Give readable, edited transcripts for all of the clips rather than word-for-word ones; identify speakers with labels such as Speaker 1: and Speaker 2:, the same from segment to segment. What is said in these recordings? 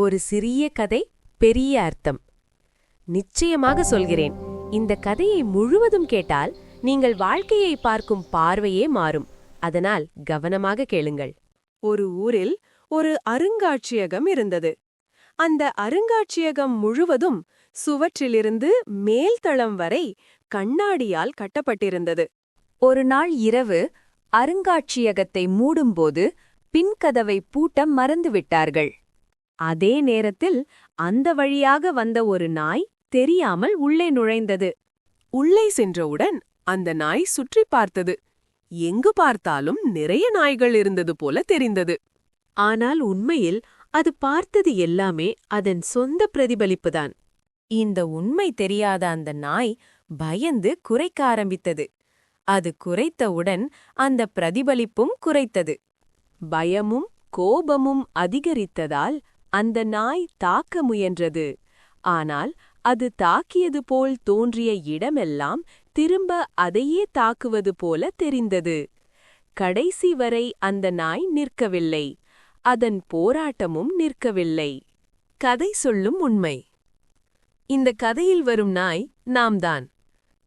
Speaker 1: ஒரு சிறிய கதை, பெரிய அர்த்தம். நிச்சயமாக சொல்கிறேன், இந்த கதையை முழுவதும் கேட்டால் நீங்கள் வாழ்க்கையை பார்க்கும் பார்வையே மாறும். அதனால் கவனமாக கேளுங்கள்.
Speaker 2: ஒரு ஊரில் ஒரு அருங்காட்சியகம் இருந்தது. அந்த அருங்காட்சியகம் முழுவதும் சுவற்றிலிருந்து மேல்தளம் வரை கண்ணாடியால் கட்டப்பட்டிருந்தது.
Speaker 3: ஒரு நாள் இரவு அருங்காட்சியகத்தை மூடும்போது பின்கதவை பூட்ட மறந்துவிட்டார்கள்.
Speaker 1: அதே நேரத்தில் அந்த வழியாக வந்த ஒரு நாய் தெரியாமல் உள்ளே நுழைந்தது.
Speaker 2: உள்ளே சென்றவுடன் அந்த நாய் சுற்றி பார்த்தது. எங்கு பார்த்தாலும் நிறைய நாய்கள் இருந்தது போல தெரிந்தது.
Speaker 1: ஆனால் உண்மையில் அது பார்த்தது எல்லாமே அதன் சொந்த பிரதிபலிப்புதான். இந்த உண்மை தெரியாத அந்த நாய் பயந்து குரைக்க ஆரம்பித்தது. அது குரைத்தவுடன் அந்த பிரதிபலிப்பும் குரைத்தது. பயமும் கோபமும் அதிகரித்ததால் அந்த நாய் தாக்க முயன்றது. ஆனால் அது தாக்கியது போல் தோன்றிய இடமெல்லாம் திரும்ப அதையே தாக்குவது போல தெரிந்தது. கடைசி வரை அந்த நாய் நிற்கவில்லை. அதன் போராட்டமும் நிற்கவில்லை. கதை சொல்லும் உண்மை. இந்த கதையில் வரும் நாய் நாம்தான்.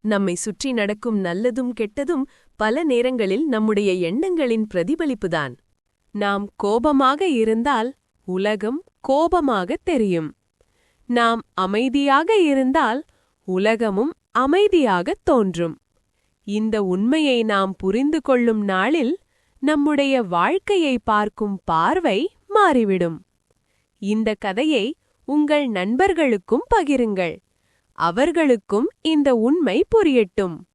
Speaker 1: நம்மை சுற்றி நடக்கும் நல்லதும் கெட்டதும் பல நேரங்களில் நம்முடைய எண்ணங்களின் பிரதிபலிப்புதான். நாம் கோபமாக இருந்தால் உலகம் கோபமாகத் தெரியும். நாம் அமைதியாக இருந்தால் உலகமும் அமைதியாகத் தோன்றும். இந்த உண்மையை நாம் புரிந்து கொள்ளும் நாளில் நம்முடைய வாழ்க்கையை பார்க்கும் பார்வை மாறிவிடும். இந்த கதையை உங்கள் நண்பர்களுக்கும் பகிருங்கள். அவர்களுக்கும் இந்த உண்மை புரியட்டும்.